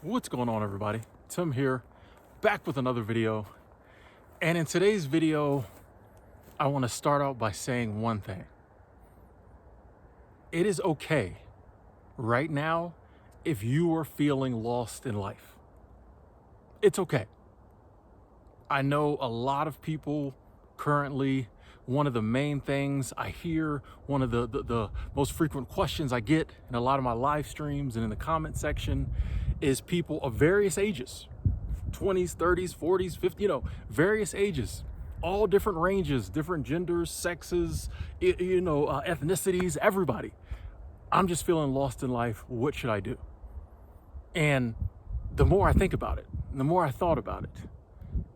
What's going on, everybody? Tim here, back with another video. And in today's video, I want to start out by saying one thing. It is okay right now if you are feeling lost in life. It's okay. I know a lot of people currently, one of the main things I hear, one of the most frequent questions I get in a lot of my live streams and in the comment section is people of various ages, 20s, 30s, 40s, 50s, various ages, all different ranges, different genders, sexes, ethnicities, everybody. I'm just feeling lost in life. What should I do? And the more I think about it, the more I thought about it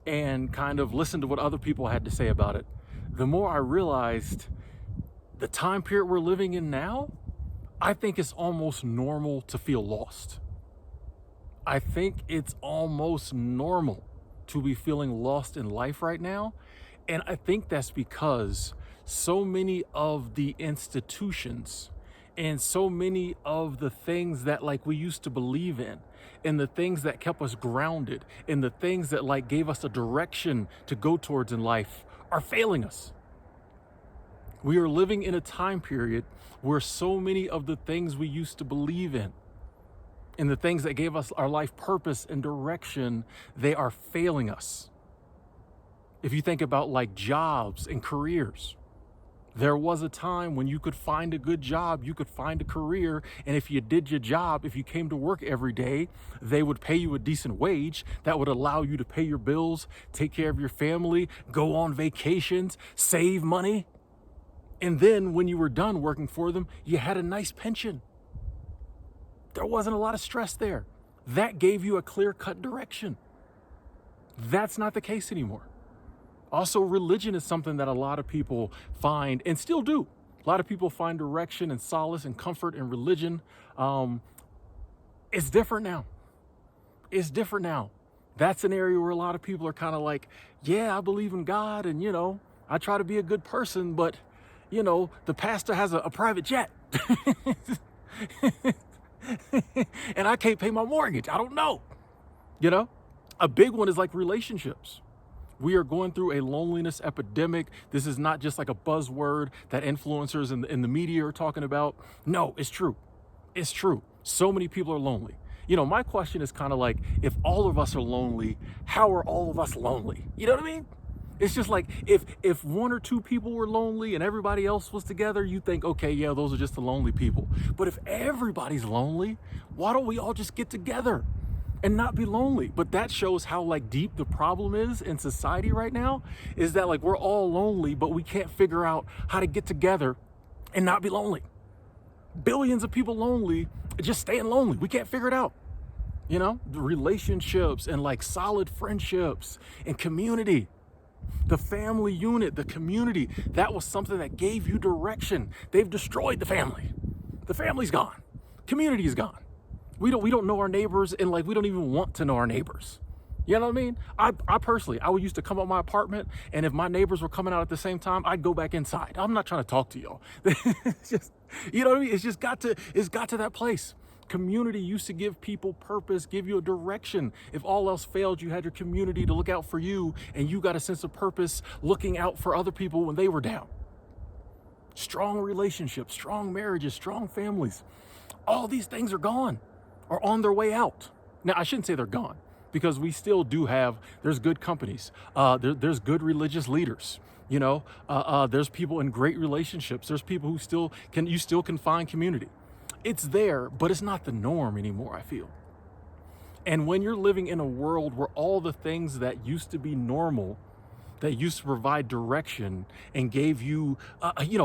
and kind of listened to what other people had to say about it, the more I realized the time period we're living in now, I think it's almost normal to feel lost. I think it's almost normal to be feeling lost in life right now. And I think that's because so many of the institutions and so many of the things that we used to believe in and the things that kept us grounded and the things that gave us a direction to go towards in life are failing us. We are living in a time period where so many of the things we used to believe in and the things that gave us our life purpose and direction, they are failing us. If you think about jobs and careers, there was a time when you could find a good job, you could find a career, and if you did your job, if you came to work every day, they would pay you a decent wage that would allow you to pay your bills, take care of your family, go on vacations, save money. And then when you were done working for them, you had a nice pension. There wasn't a lot of stress there. That gave you a clear-cut direction. That's not the case anymore. Also, religion is something that a lot of people find and still do. A lot of people find direction and solace and comfort in religion. It's different now. It's different now. That's an area where a lot of people are kind of yeah, I believe in God and, I try to be a good person, but, the pastor has a private jet. And I can't pay my mortgage. I don't know. A big one is relationships. We are going through a loneliness epidemic. This is not just a buzzword that influencers in the media are talking about. No, it's true. It's true. So many people are lonely. My question is kind of if all of us are lonely, how are all of us lonely? You know what I mean? It's just if one or two people were lonely and everybody else was together, you think, okay, yeah, those are just the lonely people. But if everybody's lonely, why don't we all just get together and not be lonely? But that shows how deep the problem is in society right now, is that we're all lonely, but we can't figure out how to get together and not be lonely. Billions of people lonely, just staying lonely. We can't figure it out. The relationships and solid friendships and community. The family unit, the community, that was something that gave you direction. They've destroyed the family. The family's gone. Community is gone. We don't know our neighbors, and we don't even want to know our neighbors. You know what I mean? I personally, I would used to come up my apartment, and if my neighbors were coming out at the same time, I'd go back inside. I'm not trying to talk to y'all. It's just, you know what I mean? It's got to that place. Community used to give people purpose, give you a direction. If all else failed, you had your community to look out for you, and you got a sense of purpose looking out for other people when they were down. Strong relationships, strong marriages, strong families. All these things are gone or on their way out. Now, I shouldn't say they're gone, because we still do have, there's good companies. There's good religious leaders. There's people in great relationships. There's people who you still can find community. It's there, but it's not the norm anymore, I feel. And when you're living in a world where all the things that used to be normal, that used to provide direction and gave you,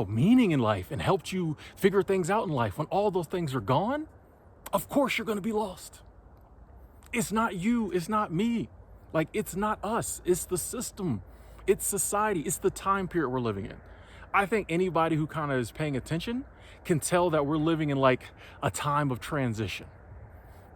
meaning in life and helped you figure things out in life, when all those things are gone, of course you're going to be lost. It's not you. It's not me. It's not us. It's the system. It's society. It's the time period we're living in. I think anybody who kind of is paying attention can tell that we're living in a time of transition.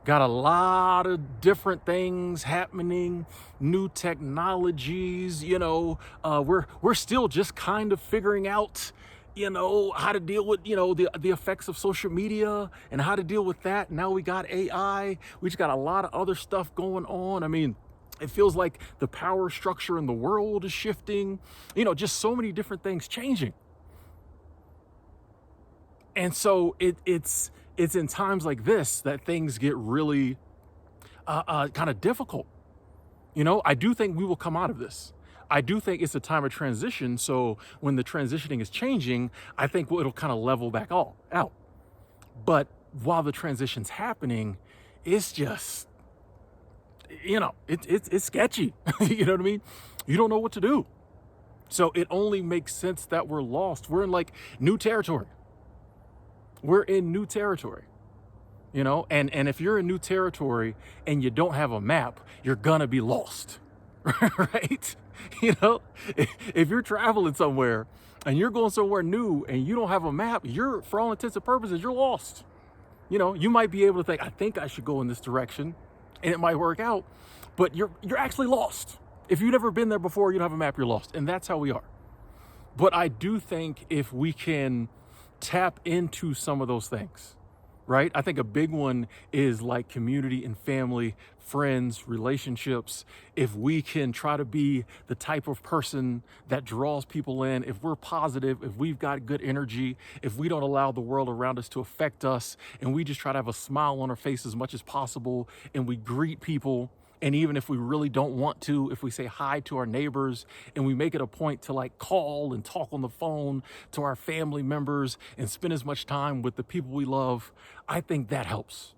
Got a lot of different things happening, new technologies, we're still just kind of figuring out, how to deal with, the effects of social media and how to deal with that. Now we got AI. We just got a lot of other stuff going on. I mean, it feels like the power structure in the world is shifting, just so many different things changing. And so it's in times like this that things get really kind of difficult. I do think we will come out of this. I do think it's a time of transition. So when the transitioning is changing, I think it'll kind of level back all out. But while the transition's happening, it's just, it's sketchy. You know what I mean? You don't know what to do. So it only makes sense that we're lost. We're in like new territory. We're in new territory. And if you're in new territory and you don't have a map, you're gonna be lost. Right? If you're traveling somewhere and you're going somewhere new and you don't have a map, for all intents and purposes, you're lost. You might be able to think, I think I should go in this direction, and it might work out, but you're actually lost. If you've never been there before, you don't have a map, you're lost. And that's how we are. But I do think if we can tap into some of those things, right? I think a big one is like community and family, friends, relationships. If we can try to be the type of person that draws people in, if we're positive, if we've got good energy, if we don't allow the world around us to affect us, and we just try to have a smile on our face as much as possible, and we greet people, and even if we really don't want to, if we say hi to our neighbors and we make it a point to like call and talk on the phone to our family members and spend as much time with the people we love, I think that helps.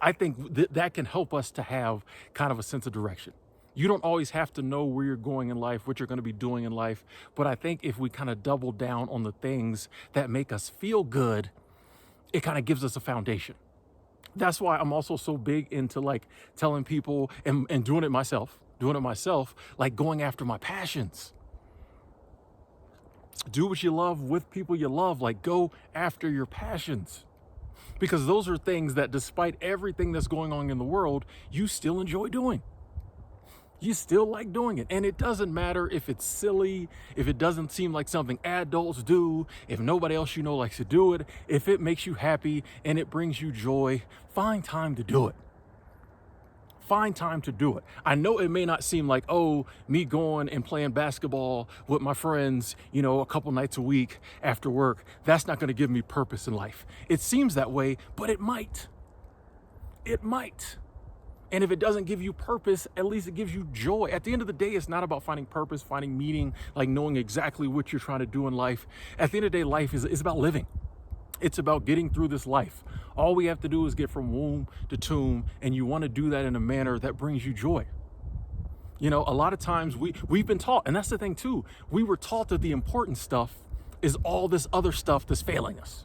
I think that can help us to have kind of a sense of direction. You don't always have to know where you're going in life, what you're going to be doing in life. But I think if we kind of double down on the things that make us feel good, it kind of gives us a foundation. That's why I'm also so big into like telling people and doing it myself, like going after my passions. Do what you love with people you love, like go after your passions. Because those are things that despite everything that's going on in the world, you still enjoy doing. You still like doing it. And it doesn't matter if it's silly, if it doesn't seem like something adults do, if nobody else likes to do it, if it makes you happy and it brings you joy, find time to do it. Find time to do it. I know it may not seem like, me going and playing basketball with my friends, a couple nights a week after work, that's not going to give me purpose in life. It seems that way, but it might. It might. And if it doesn't give you purpose, at least it gives you joy. At the end of the day, it's not about finding purpose, finding meaning, like knowing exactly what you're trying to do in life. At the end of the day, life is about living. It's about getting through this life. All we have to do is get from womb to tomb, and you want to do that in a manner that brings you joy. A lot of times we've been taught, and that's the thing too, we were taught that the important stuff is all this other stuff that's failing us.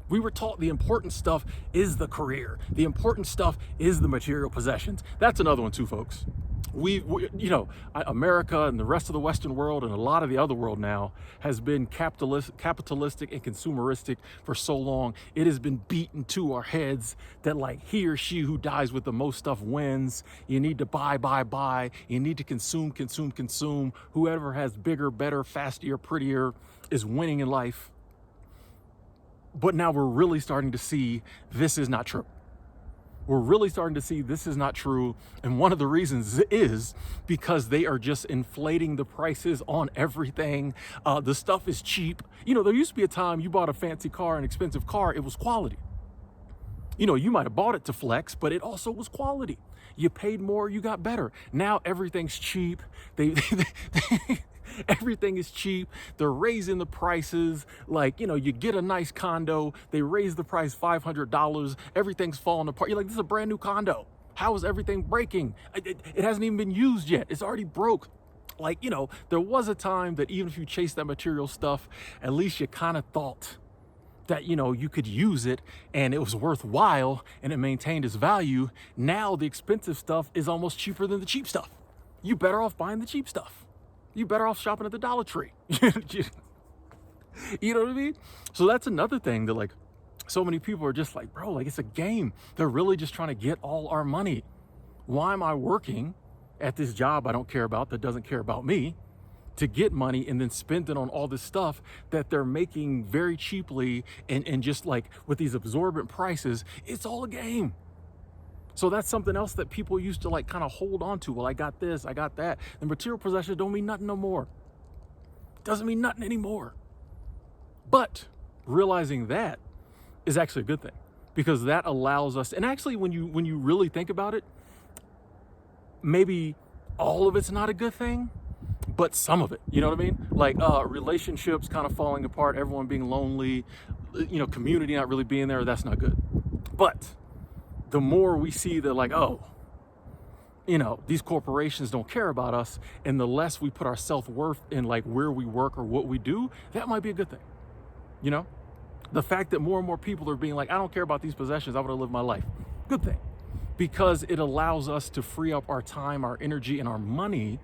We were taught the important stuff is the career. The important stuff is the material possessions. That's another one too, folks. America and the rest of the Western world and a lot of the other world now has been capitalistic and consumeristic for so long. It has been beaten to our heads that like he or she who dies with the most stuff wins. You need to buy. You need to consume. Whoever has bigger, better, faster, prettier is winning in life. But now we're really starting to see this is not true. We're really starting to see this is not true. And one of the reasons is because they are just inflating the prices on everything. The stuff is cheap. There used to be a time you bought a fancy car, an expensive car, it was quality. You might have bought it to flex, but it also was quality. You paid more, you got better. Now everything's cheap. Everything is cheap. They're raising the prices. Like, you get a nice condo. They raise the price $500. Everything's falling apart. You're like, this is a brand new condo. How is everything breaking? It hasn't even been used yet. It's already broke. Like, there was a time that even if you chased that material stuff, at least you kind of thought that, you could use it and it was worthwhile and it maintained its value. Now the expensive stuff is almost cheaper than the cheap stuff. You better off buying the cheap stuff. You better off shopping at the Dollar Tree. You know what I mean? So that's another thing that like so many people are just like, bro, like it's a game. They're really just trying to get all our money. Why am I working at this job I don't care about that doesn't care about me? to get money and then spend it on all this stuff that they're making very cheaply and just like with these absorbent prices. It's all a game. So that's something else that people used to like kind of hold on to. Well, I got this, I got that. And material possessions don't mean nothing no more. Doesn't mean nothing anymore. But realizing that is actually a good thing, because that allows us, and actually when you really think about it, maybe all of it's not a good thing, but some of it, you know what I mean? Like relationships kind of falling apart, everyone being lonely, community not really being there, that's not good. But the more we see that like, oh, these corporations don't care about us, and the less we put our self-worth in like where we work or what we do, that might be a good thing. The fact that more and more people are being like, I don't care about these possessions, I want to live my life. Good thing. Because it allows us to free up our time, our energy, and our money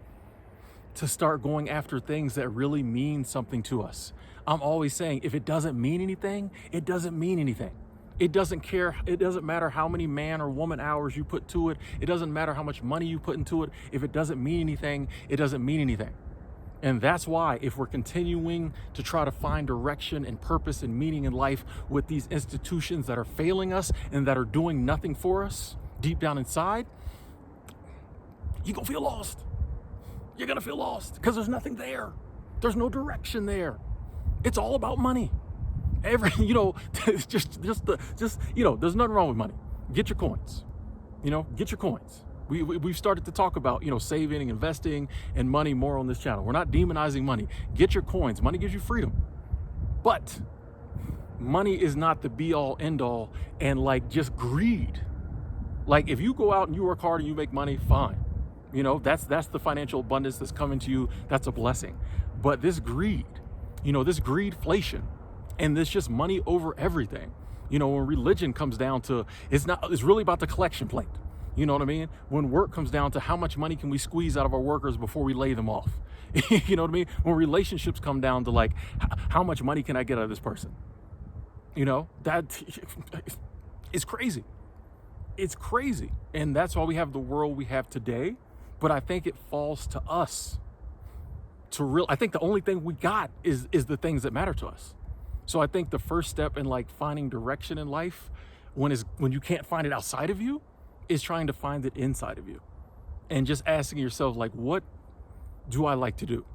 to start going after things that really mean something to us. I'm always saying, if it doesn't mean anything, it doesn't mean anything. It doesn't matter how many man or woman hours you put to it. It doesn't matter how much money you put into it. If it doesn't mean anything, it doesn't mean anything. And that's why if we're continuing to try to find direction and purpose and meaning in life with these institutions that are failing us and that are doing nothing for us deep down inside, you're gonna feel lost. You're gonna feel lost because there's nothing there. There's no direction there. It's all about money. There's nothing wrong with money. Get your coins. Get your coins. We've started to talk about, saving and investing and money more on this channel. We're not demonizing money. Get your coins. Money gives you freedom. But money is not the be all end all and like just greed. Like if you go out and you work hard and you make money, fine. That's the financial abundance that's coming to you. That's a blessing. But this greed, this greedflation and this just money over everything, when religion comes down to, it's really about the collection plate. You know what I mean? When work comes down to how much money can we squeeze out of our workers before we lay them off? You know what I mean? When relationships come down to like, how much money can I get out of this person? That is crazy. It's crazy. And that's why we have the world we have today. But I think it falls to us I think the only thing we got is the things that matter to us. So I think the first step in like finding direction in life when you can't find it outside of you is trying to find it inside of you and just asking yourself, like, what do I like to do?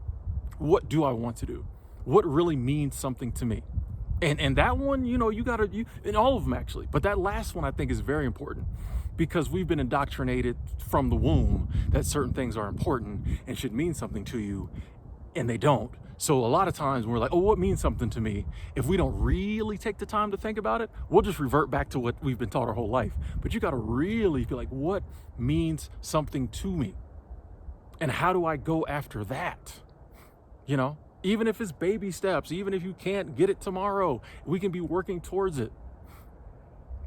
What do I want to do? What really means something to me? And that one, and all of them actually, but that last one I think is very important because we've been indoctrinated from the womb that certain things are important and should mean something to you, and they don't. So a lot of times when we're like, oh, what means something to me? If we don't really take the time to think about it, we'll just revert back to what we've been taught our whole life. But you got to really feel like, what means something to me? And how do I go after that? Even if it's baby steps, even if you can't get it tomorrow, we can be working towards it.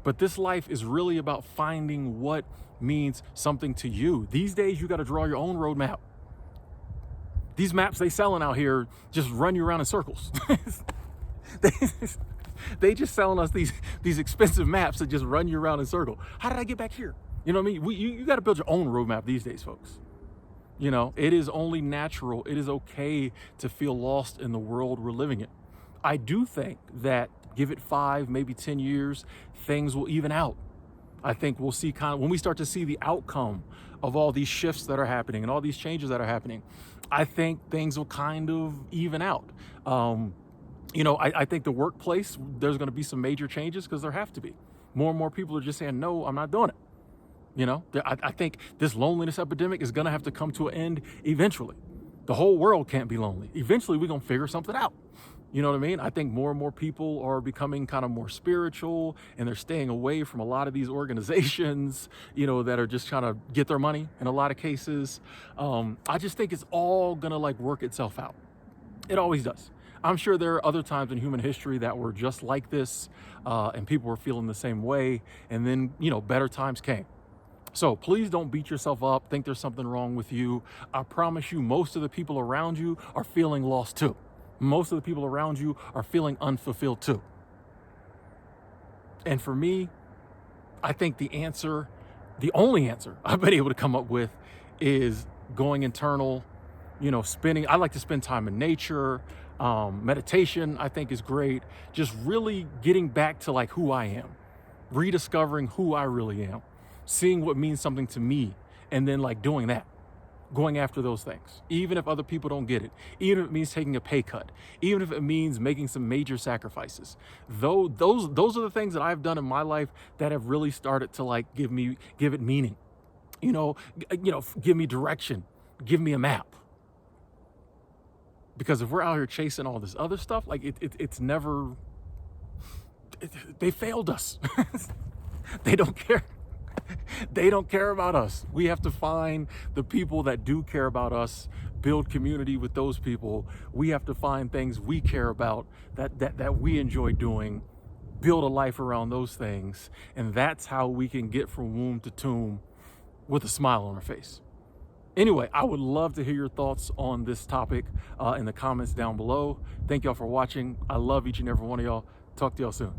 But this life is really about finding what means something to you. These days, you got to draw your own roadmap. These maps they selling out here just run you around in circles. They just selling us these expensive maps that just run you around in circles. How did I get back here? You know what I mean? You got to build your own roadmap these days, folks. It is only natural. It is okay to feel lost in the world we're living in. I do think that give it 5, maybe 10 years, things will even out. I think we'll see when we start to see the outcome of all these shifts that are happening and all these changes that are happening, I think things will kind of even out. I think the workplace, there's going to be some major changes because there have to be. More and more people are just saying, no, I'm not doing it. I think this loneliness epidemic is going to have to come to an end eventually. The whole world can't be lonely. Eventually, we're going to figure something out. You know what I mean? I think more and more people are becoming kind of more spiritual and they're staying away from a lot of these organizations, that are just trying to get their money in a lot of cases. I just think it's all going to like work itself out. It always does. I'm sure there are other times in human history that were just like this and people were feeling the same way. And then, better times came. So please don't beat yourself up, think there's something wrong with you. I promise you, most of the people around you are feeling lost too. Most of the people around you are feeling unfulfilled too. And for me, I think the only answer I've been able to come up with is going internal, I like to spend time in nature. Meditation, I think, is great. Just really getting back to like who I am, rediscovering who I really am, seeing what means something to me, and then like doing that, going after those things, even if other people don't get it, even if it means taking a pay cut, even if it means making some major sacrifices. Though those are the things that I've done in my life that have really started to like give it meaning, give me direction, give me a map. Because if we're out here chasing all this other stuff, like it's never, they failed us. They don't care. They don't care about us. We have to find the people that do care about us, build community with those people. We have to find things we care about that we enjoy doing, build a life around those things. And that's how we can get from womb to tomb with a smile on our face. Anyway, I would love to hear your thoughts on this topic in the comments down below. Thank y'all for watching. I love each and every one of y'all. Talk to y'all soon.